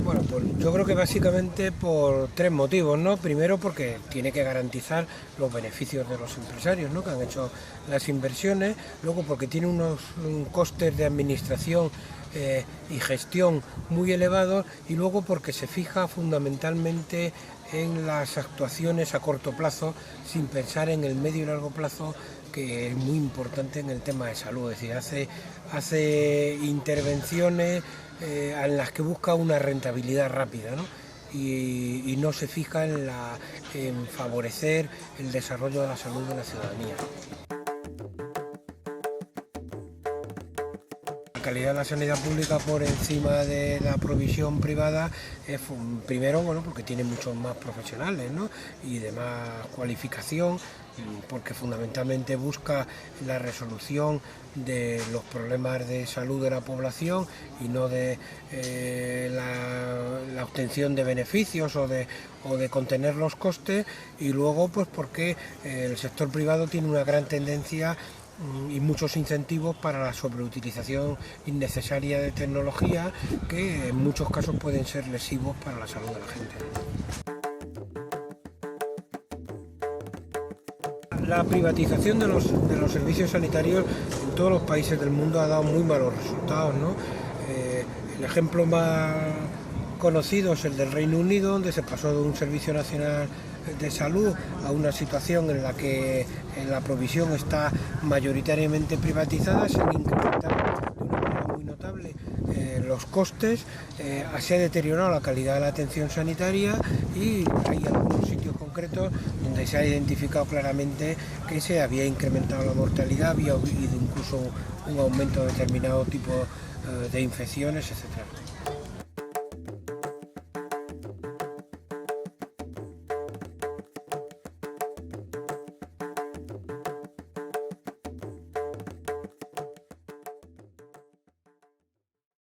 Bueno, pues yo creo que básicamente por tres motivos, ¿no? Primero porque tiene que garantizar los beneficios de los empresarios, ¿no? Que han hecho las inversiones, luego porque tiene unos costes de administración y gestión muy elevados, y luego porque se fija fundamentalmente en las actuaciones a corto plazo sin pensar en el medio y largo plazo, que es muy importante en el tema de salud. Es decir, hace intervenciones en las que busca una rentabilidad rápida, ¿no? Y no se fija en favorecer el desarrollo de la salud de la ciudadanía. La calidad de la sanidad pública por encima de la provisión privada es, primero, bueno, porque tiene muchos más profesionales, ¿no? Y de más cualificación, porque fundamentalmente busca la resolución de los problemas de salud de la población y no de la obtención de beneficios o de contener los costes. Y luego, pues porque el sector privado tiene una gran tendencia y muchos incentivos para la sobreutilización innecesaria de tecnología, que en muchos casos pueden ser lesivos para la salud de la gente. La privatización de los servicios sanitarios en todos los países del mundo ha dado muy malos resultados, ¿no? El ejemplo más conocido es el del Reino Unido, donde se pasó de un servicio nacional de salud a una situación en la que la provisión está mayoritariamente privatizada, sin incrementar de una manera muy notable los costes. Se ha deteriorado la calidad de la atención sanitaria, y hay algunos sitios concretos donde se ha identificado claramente que se había incrementado la mortalidad, había habido incluso un aumento de determinado tipo de infecciones, etc.